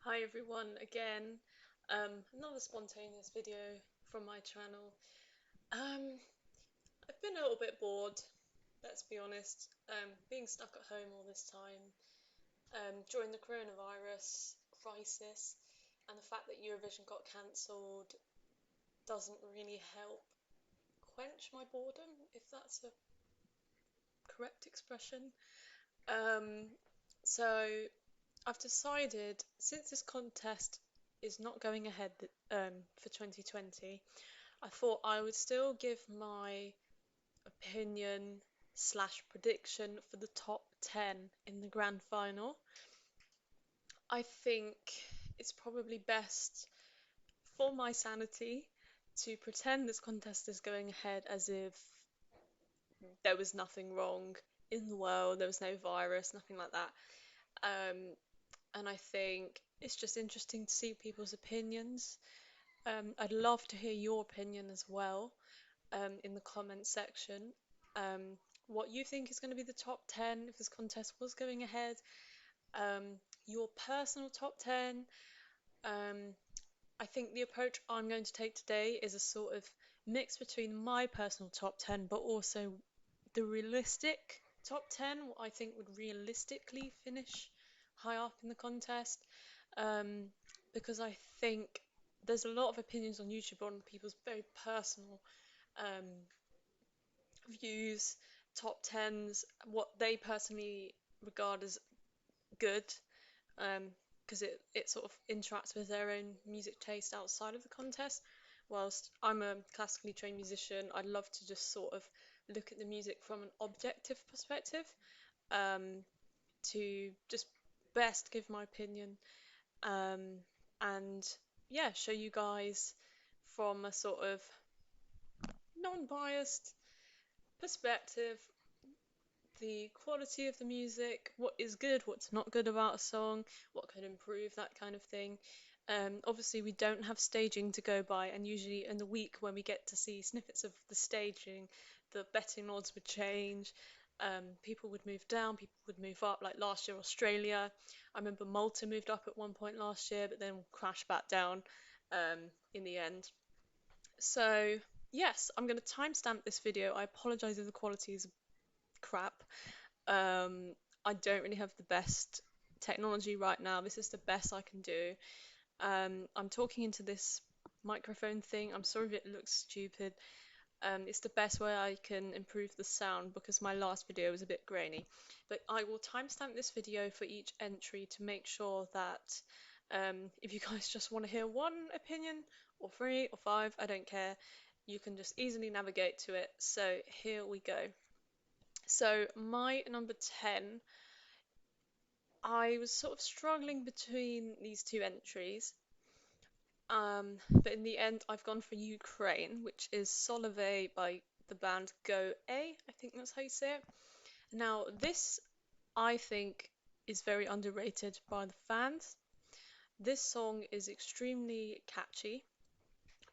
Hi everyone again. Another spontaneous video from my channel. I've been a little bit bored, let's be honest, being stuck at home all this time, during the coronavirus crisis, and the fact that Eurovision got cancelled doesn't really help quench my boredom, if that's a correct expression. Um, so I've decided, since this contest is not going ahead for 2020, I thought I would still give my opinion slash prediction for the top 10 in the grand final. I think it's probably best for my sanity to pretend this contest is going ahead as if there was nothing wrong in the world, there was no virus, nothing like that. Um, and I think it's just interesting to see people's opinions. I'd love to hear your opinion as well, in the comment section. Um, what you think is going to be the top 10 if this contest was going ahead, um, your personal top 10. Um, I think the approach I'm going to take today is a sort of mix between my personal top 10 but also the realistic top 10, what I think would realistically finish high up in the contest. Um, because I think there's a lot of opinions on YouTube on people's very personal um, views, top tens, what they personally regard as good, because it sort of interacts with their own music taste outside of the contest. Whilst I'm a classically trained musician, I'd love to just sort of look at the music from an objective perspective, um, to just best give my opinion, um, and yeah, show you guys from a sort of non-biased perspective the quality of the music, what is good, what's not good about a song, what could improve, that kind of thing. Obviously, we don't have staging to go by, and usually in the week when we get to see snippets of the staging, the betting odds would change. People would move down, people would move up. Like last year, Australia. I remember Malta moved up at one point last year, but then crashed back down in the end. So, yes, I'm going to timestamp this video. I apologise if the quality is crap. I don't really have the best technology right now. This is the best I can do. I'm talking into this microphone thing. I'm sorry if it looks stupid. It's the best way I can improve the sound because my last video was a bit grainy. But I will timestamp this video for each entry to make sure that if you guys just want to hear one opinion or three or five, I don't care. You can just easily navigate to it. So here we go. So my number 10, I was sort of struggling between these two entries. But in the end, I've gone for Ukraine, which is Solove by the band Go A. I think that's how you say it. Now, this I think is very underrated by the fans. This song is extremely catchy,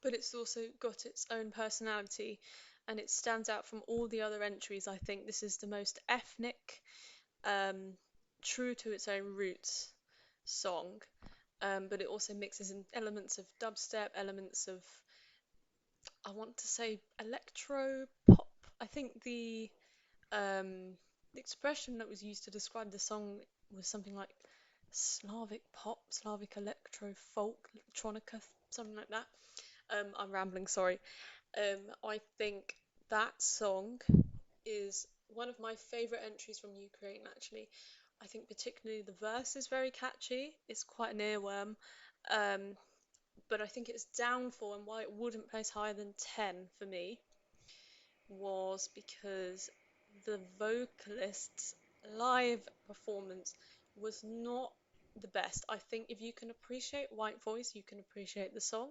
but it's also got its own personality and it stands out from all the other entries. I think this is the most ethnic, um, true to its own roots song, but it also mixes in elements of dubstep, elements of, I want to say, electro pop. I think the expression that was used to describe the song was something like Slavic pop, Slavic electro folk, electronica, something like that. I'm rambling, sorry. I think that song is one of my favourite entries from Ukraine, actually. I think particularly the verse is very catchy. It's quite an earworm. Um, but I think its downfall and why it wouldn't place higher than 10 for me was because the vocalist's live performance was not the best. I think if you can appreciate white voice, you can appreciate the song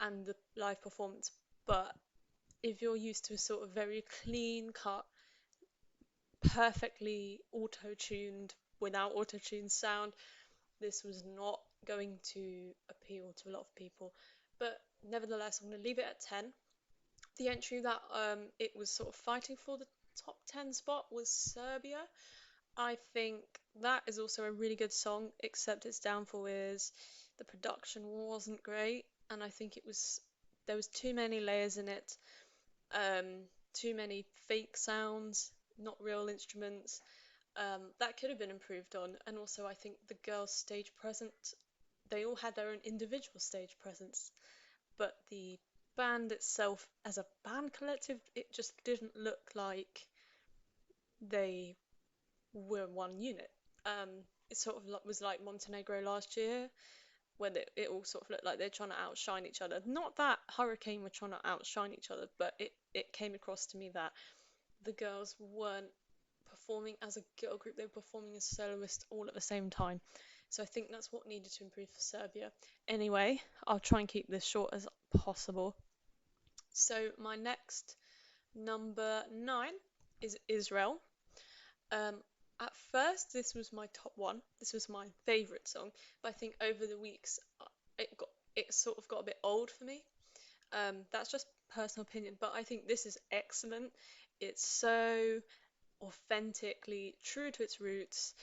and the live performance. But if you're used to a sort of very clean cut, perfectly auto-tuned, without auto-tune sound, this was not going to appeal to a lot of people. But nevertheless, I'm going to leave it at 10. The entry that it was sort of fighting for the top 10 spot was Serbia. I think that is also a really good song, except its downfall is the production wasn't great, and I think there was too many layers in it, um, too many fake sounds, not real instruments. That could have been improved on, and also I think the girls' stage presence, they all had their own individual stage presence, but the band itself, as a band collective, it just didn't look like they were one unit. Um, it sort of was like Montenegro last year, when it all sort of looked like they're trying to outshine each other. Not that Hurricane were trying to outshine each other, but it came across to me that the girls weren't performing as a girl group, they were performing as soloists all at the same time. So I think that's what needed to improve for Serbia. Anyway, I'll try and keep this short as possible. So my next number 9 is Israel. Um, at first, this was my top one. This was my favourite song, but I think over the weeks, it sort of got a bit old for me. That's just personal opinion, but I think this is excellent. It's so authentically true to its roots.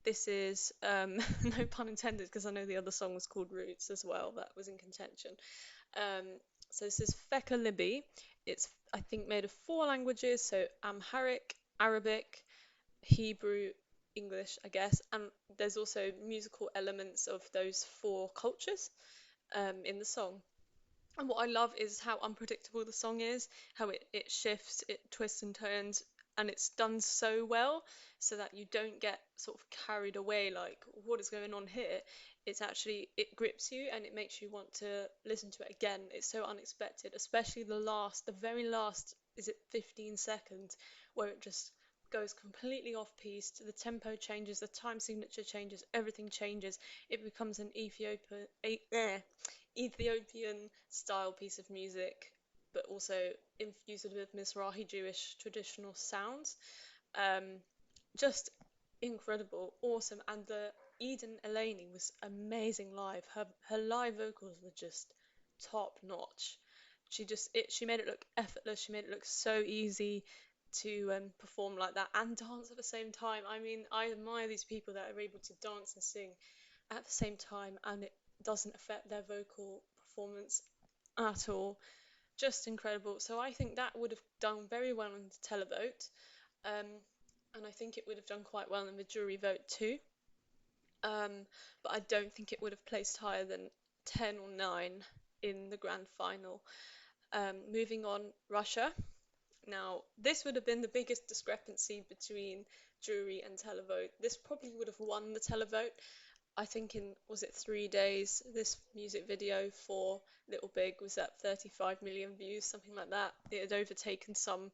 This is no pun intended, because I know the other song was called Roots as well. That was in contention. Um, so this is Feka Libi. It's, I think, made of 4 languages, so Amharic, Arabic, Hebrew, English, I guess, and there's also musical elements of those 4 cultures in the song. And what I love is how unpredictable the song is, how it shifts, it twists and turns, and it's done so well so that you don't get sort of carried away like, what is going on here? It's actually, it grips you and it makes you want to listen to it again. It's so unexpected, especially the very last, is it 15 seconds, where it just goes completely off piece. The tempo changes, the time signature changes, everything changes. It becomes an Ethiopian style piece of music, but also infused with Mizrahi Jewish traditional sounds. Um, just incredible, awesome, and the Eden Eleni was amazing live. Her live vocals were just top notch. She made it look effortless. She made it look so easy to perform like that and dance at the same time. I mean, I admire these people that are able to dance and sing at the same time, and it doesn't affect their vocal performance at all. Just incredible. So I think that would have done very well in the televote, um, and I think it would have done quite well in the jury vote too. But I don't think it would have placed higher than 10 or 9 in the grand final. Moving on, Russia. Now, this would have been the biggest discrepancy between jury and televote. This probably would have won the televote. I think in, was it 3 days, this music video for Little Big was at 35 million views, something like that. It had overtaken some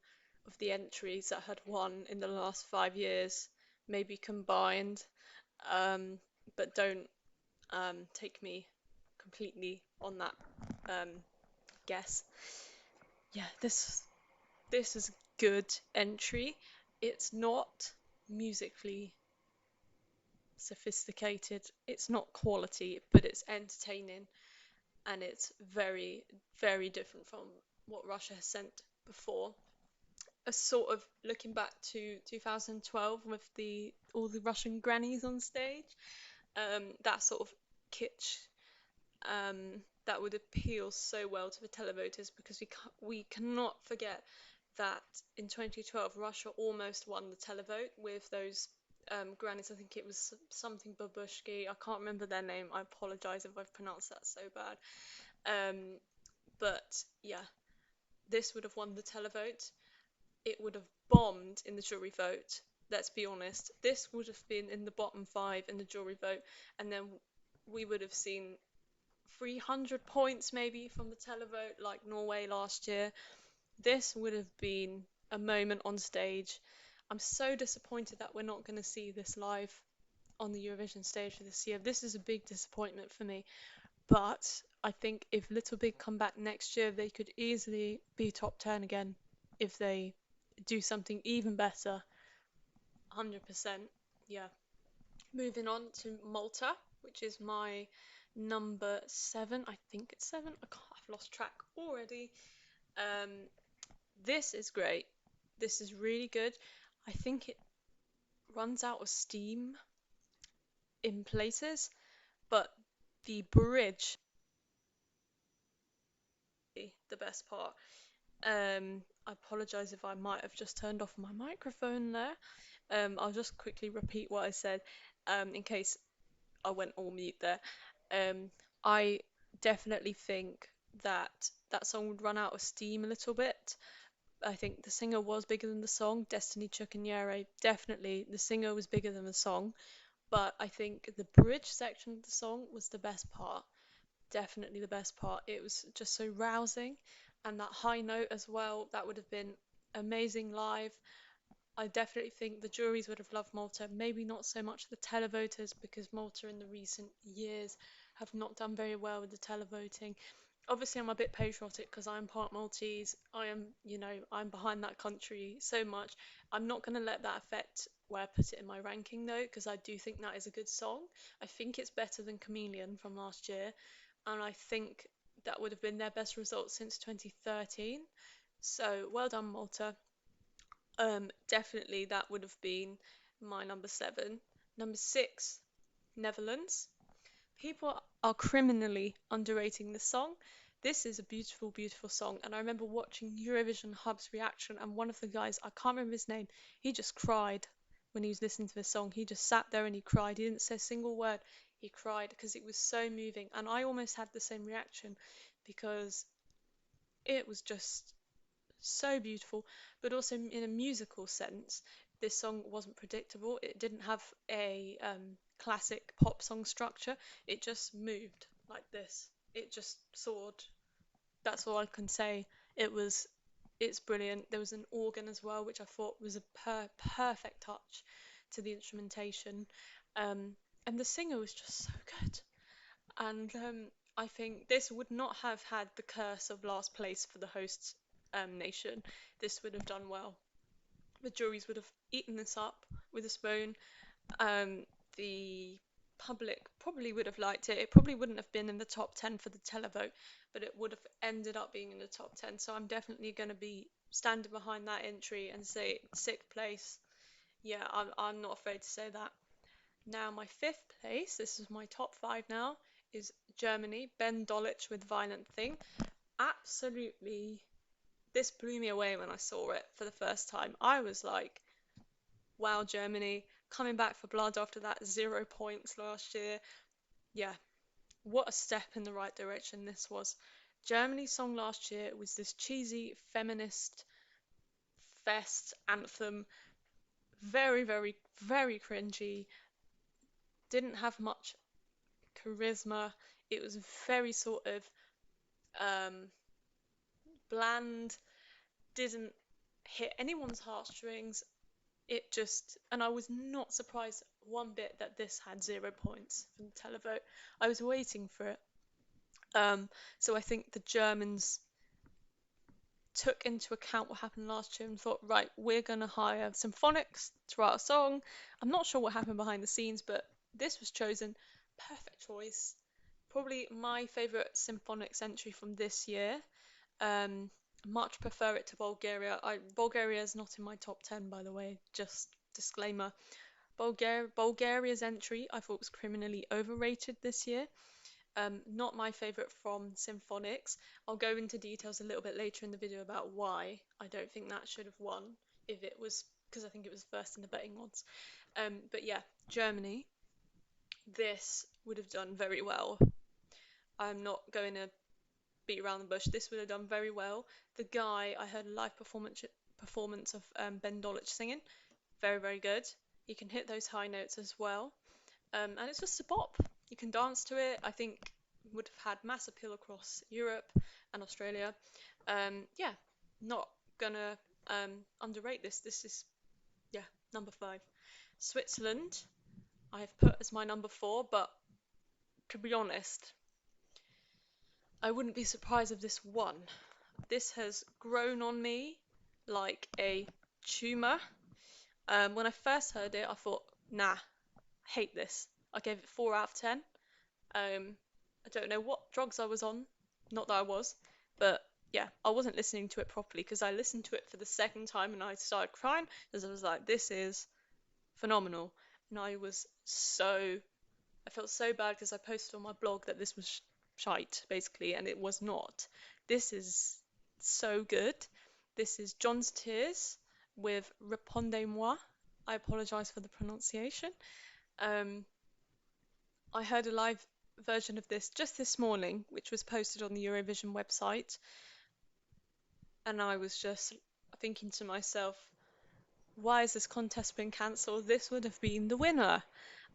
of the entries that had won in the last 5 years, maybe combined. Um, but don't take me completely on that um, guess. Yeah, this is a good entry. It's not musically sophisticated, it's not quality, but it's entertaining, and it's very, very different from what Russia has sent before. A sort of looking back to 2012 with the all the Russian grannies on stage, that sort of kitsch, that would appeal so well to the televoters, because we cannot forget that in 2012 Russia almost won the televote with those grannies. I think it was something babushki. I can't remember their name. I apologise if I've pronounced that so bad. Um, but yeah, this would have won the televote. It would have bombed in the jury vote. Let's be honest. This would have been in the bottom 5 in the jury vote, and then we would have seen 300 points maybe from the televote, like Norway last year. This would have been a moment on stage. I'm so disappointed that we're not going to see this live on the Eurovision stage for this year. This is a big disappointment for me. But I think if Little Big come back next year, they could easily be top 10 again if they do something even better. 100%. Yeah. Moving on to Malta, which is my number 7. I think it's 7. I've lost track already. Um, this is great. This is really good. I think runs out of steam in places, but the bridge, the best part. I apologise if I might have just turned off my microphone there. I'll just quickly repeat what I said, in case I went all mute there. I definitely think that that song would run out of steam a little bit. I think the singer was bigger than the song. Destiny Chukwunyere, definitely the singer was bigger than the song, but I think the bridge section of the song was the best part. Definitely the best part. It was just so rousing, and that high note as well, that would have been amazing live. I definitely think the juries would have loved Malta, maybe not so much the televoters, because Malta in the recent years have not done very well with the televoting. Obviously, I'm a bit patriotic because I'm part Maltese. I am, I'm behind that country so much. I'm not going to let that affect where I put it in my ranking though, because I do think that is a good song. I think it's better than Chameleon from last year, and I think that would have been their best result since 2013. So well done, Malta. Definitely that would have been my number seven. Number six, Netherlands. People are criminally underrating this song. This is a beautiful, beautiful song, and I remember watching Eurovision Hub's reaction, and one of the guys, I can't remember his name, he just cried when he was listening to this song. He just sat there and he cried. He didn't say a single word. He cried because it was so moving, and I almost had the same reaction because it was just so beautiful, but also in a musical sense, this song wasn't predictable. It didn't have a classic pop song structure. It just moved like this. It just soared. That's all I can say. It was, it's brilliant. There was an organ as well, which I thought was a perfect touch to the instrumentation. Um, and the singer was just so good. And I think this would not have had the curse of last place for the host nation. This would have done well. The juries would have eaten this up with a spoon. The public probably would have liked it. It probably wouldn't have been in the top 10 for the televote, but it would have ended up being in the top 10. So I'm definitely going to be standing behind that entry and say sixth place. Yeah, I'm not afraid to say that. Now, my fifth place, this is my top five now, is Germany. Ben Dolic with Violent Thing. Absolutely, this blew me away when I saw it for the first time. I was like, wow, Germany, coming back for blood after that 0 points last year. Yeah, what a step in the right direction this was. Germany's song last year was this cheesy feminist fest anthem, very, very, very cringy, didn't have much charisma. It was very sort of um, bland, didn't hit anyone's heartstrings. It just, and I was not surprised one bit that this had 0 points from the televote. I was waiting for it. So I think the Germans took into account what happened last year and thought, right, we're going to hire symphonics to write a song. I'm not sure what happened behind the scenes, but this was chosen. Perfect choice. Probably my favourite symphonics entry from this year. Um, Much prefer it to Bulgaria. Bulgaria is not in my top 10, by the way, just disclaimer. Bulgaria's entry I thought was criminally overrated this year. Not my favourite from Symphonics. I'll go into details a little bit later in the video about why I don't think that should have won if it was, because I think it was first in the betting odds. But yeah, Germany, this would have done very well. I'm not going to beat around the bush. This would have done very well. The guy, I heard a live performance of Ben Dolic singing. Very, very good. He can hit those high notes as well. And it's just a bop. You can dance to it. I think would have had mass appeal across Europe and Australia. Yeah, not gonna underrate this. This is, yeah, number five. Switzerland, I have put as my number four, but to be honest, I wouldn't be surprised if this won. This has grown on me like a tumour. When I first heard it, I thought, nah, hate this. I gave it 4 out of 10. I don't know what drugs I was on. Not that I was, but yeah, I wasn't listening to it properly because I listened to it for the second time and I started crying because I was like, this is phenomenal. And I felt so bad because I posted on my blog that this was shite, basically, and it was not. This is so good. This is John's Tears with Répondez-moi. I apologise for the pronunciation. Um, I heard a live version of this just this morning, which was posted on the Eurovision website, and I was just thinking to myself, why has this contest been cancelled? This would have been the winner.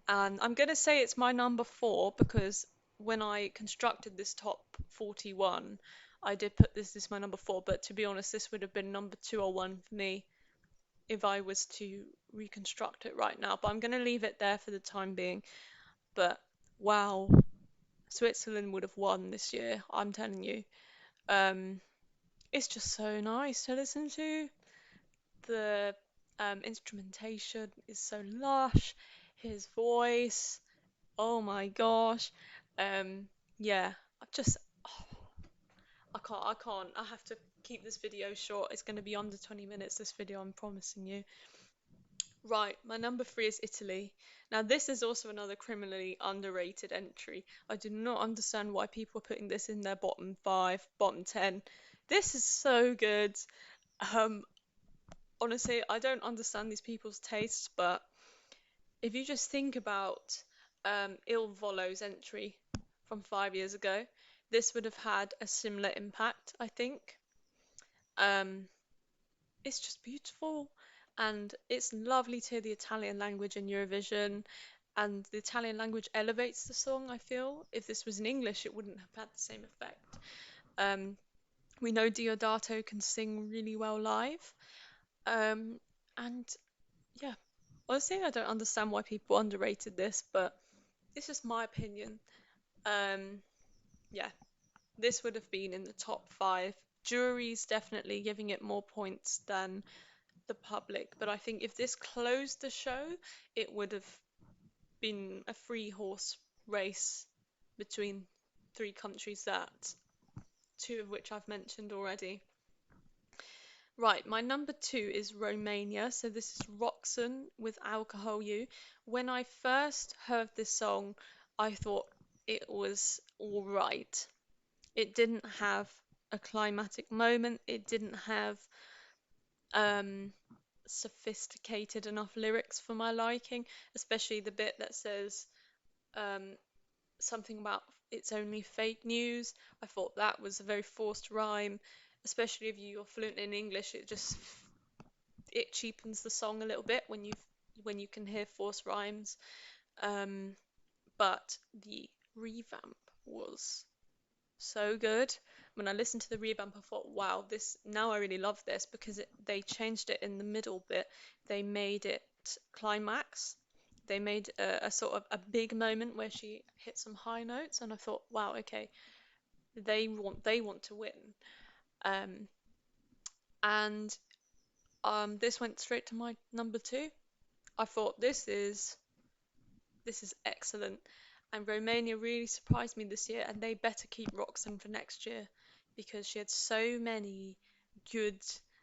And I'm going to say it's my number four because when I constructed this top 41, I did put this as my number four, but to be honest, this would have been number two or one for me if I was to reconstruct it right now. But I'm going to leave it there for the time being. But wow, Switzerland would have won this year, I'm telling you. Um, it's just so nice to listen to. The instrumentation is so lush. His voice, oh my gosh. Um, yeah, I just, oh, I can't. I have to keep this video short. It's going to be under 20 minutes, this video, I'm promising you. Right, my number three is Italy. Now, this is also another criminally underrated entry. I do not understand why people are putting this in their bottom five, bottom 10. This is so good. Um, Honestly, I don't understand these people's tastes, but if you just think about Il Volo's entry from 5 years ago, this would have had a similar impact, I think. Um, it's just beautiful, and it's lovely to hear the Italian language in Eurovision, and the Italian language elevates the song, I feel. If this was in English, it wouldn't have had the same effect. Um, we know Diodato can sing really well live, um, and yeah, honestly, I don't understand why people underrated this, but it's just my opinion. Um, yeah, this would have been in the top five. Jury's definitely giving it more points than the public, but I think if this closed the show, it would have been a three horse race between three countries that two of which I've mentioned already. Right, my number two is Romania. So this is Roxanne with Alcohol You. When I first heard this song, I thought it was all right. It didn't have a climatic moment. It didn't have um, sophisticated enough lyrics for my liking, especially the bit that says um, something about it's only fake news. I thought that was a very forced rhyme, especially if you're fluent in English. It cheapens the song a little bit when you can hear forced rhymes. Um, but the revamp was so good. When I listened to the revamp, I thought, wow, this now I really love this because they changed it in the middle bit. They made it climax. They made a sort of a big moment where she hit some high notes, and I thought, wow, okay, they want to win. Um, and this went straight to my number two. I thought this is excellent. And Romania really surprised me this year, and they better keep Roxanne for next year because she had so many good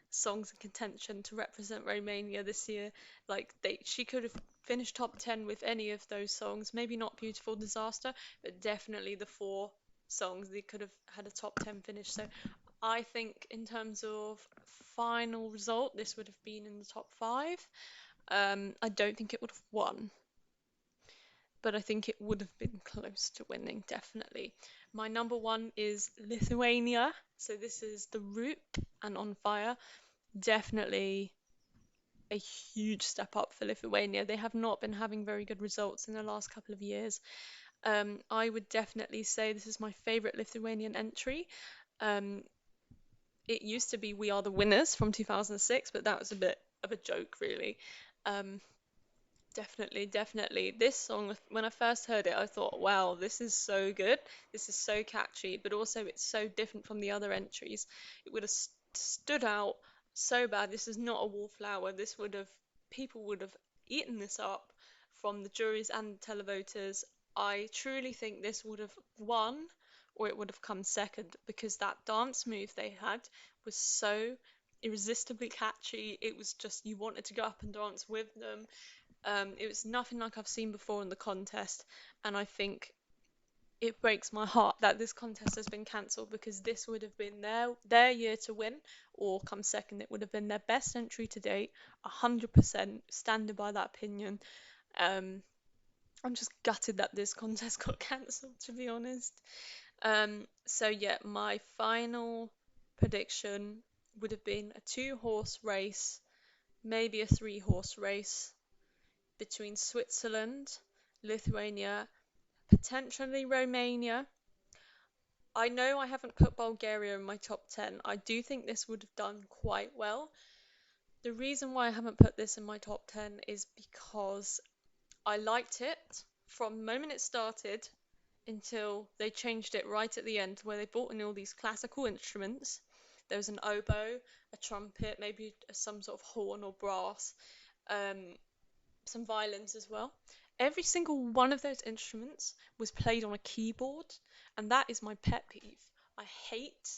songs in contention to represent Romania this year. Like she could have finished top 10 with any of those songs. Maybe not Beautiful Disaster, but definitely the four songs they could have had a top 10 finish. So I think in terms of final result, this would have been in the top five. I don't think it would have won, but I think it would have been close to winning, definitely. My number one is Lithuania. So this is The Roop and On Fire. Definitely a huge step up for Lithuania. They have not been having very good results in the last couple of years. I would definitely say this is my favourite Lithuanian entry. Um, it used to be We Are the Winners from 2006, but that was a bit of a joke, really. Um, Definitely, definitely. This song, when I first heard it, I thought, wow, this is so good. This is so catchy, but also it's so different from the other entries. It would have stood out so bad. This is not a wallflower. People would have eaten this up from the juries and televoters. I truly think this would have won or it would have come second because that dance move they had was so irresistibly catchy. It was just, you wanted to go up and dance with them. It was nothing like I've seen before in the contest, and I think it breaks my heart that this contest has been cancelled because this would have been their year to win or come second. It would have been their best entry to date, 100% standing by that opinion. Um, I'm just gutted that this contest got cancelled, to be honest. So yeah, my final prediction would have been a two-horse race, maybe a three-horse race between Switzerland, Lithuania, potentially Romania. I know I haven't put Bulgaria in my top 10. I do think this would have done quite well. The reason why I haven't put this in my top 10 is because I liked it from the moment it started until they changed it right at the end, where they brought in all these classical instruments. There was an oboe, a trumpet, maybe some sort of horn or brass, um, some violins as well. Every single one of those instruments was played on a keyboard, and that is my pet peeve. I hate,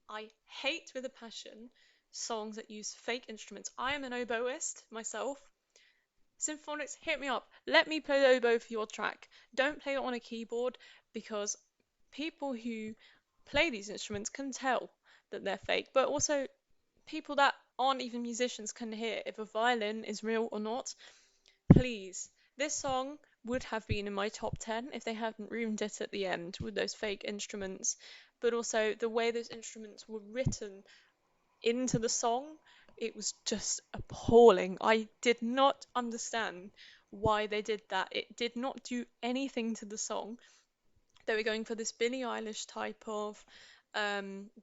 I hate with a passion songs that use fake instruments. I am an oboist myself. Symphonics, hit me up. Let me play the oboe for your track. Don't play it on a keyboard because people who play these instruments can tell that they're fake, but also people that aren't even musicians can hear if a violin is real or not. Please, this song would have been in my top 10 if they hadn't ruined it at the end with those fake instruments, but also the way those instruments were written into the song, it was just appalling. I did not understand why they did that. It did not do anything to the song. They were going for this Billie Eilish type of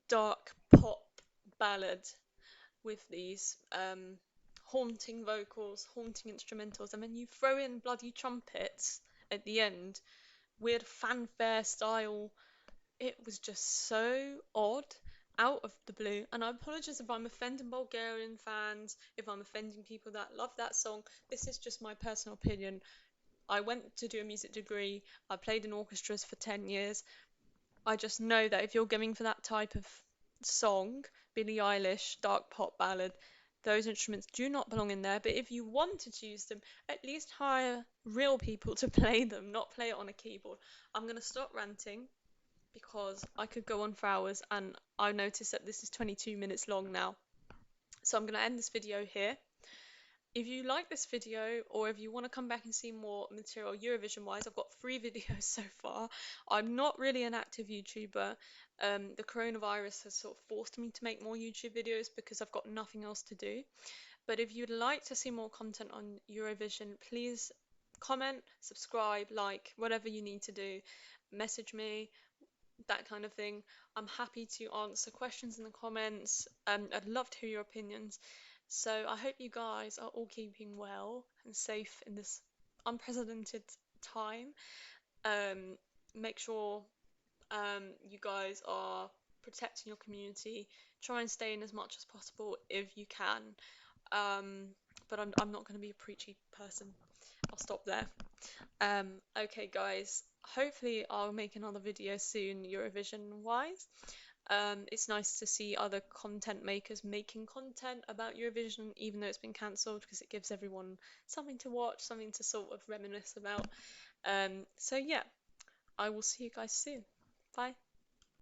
dark pop ballad with these haunting vocals, haunting instrumentals, and then you throw in bloody trumpets at the end, weird fanfare style. It was just so odd, out of the blue. And I apologise if I'm offending Bulgarian fans, if I'm offending people that love that song. This is just my personal opinion. I went to do a music degree, I played in orchestras for 10 years. I just know that if you're going for that type of song, Billie Eilish, dark pop ballad, those instruments do not belong in there. But if you wanted to use them, at least hire real people to play them, not play it on a keyboard. I'm going to stop ranting because I could go on for hours, and I noticed that this is 22 minutes long now. So I'm going to end this video here. If you like this video, or if you want to come back and see more material Eurovision wise, I've got 3 videos so far. I'm not really an active YouTuber. The coronavirus has sort of forced me to make more YouTube videos because I've got nothing else to do. But if you'd like to see more content on Eurovision, please comment, subscribe, like, whatever you need to do. Message me, that kind of thing. I'm happy to answer questions in the comments. I'd love to hear your opinions. So I hope you guys are all keeping well and safe in this unprecedented time. Make sure you guys are protecting your community. Try and stay in as much as possible if you can. But I'm not going to be a preachy person. I'll stop there. Okay, guys. Hopefully, I'll make another video soon, Eurovision wise. It's nice to see other content makers making content about Eurovision, even though it's been cancelled, because it gives everyone something to watch, something to sort of reminisce about. So yeah, I will see you guys soon. Bye.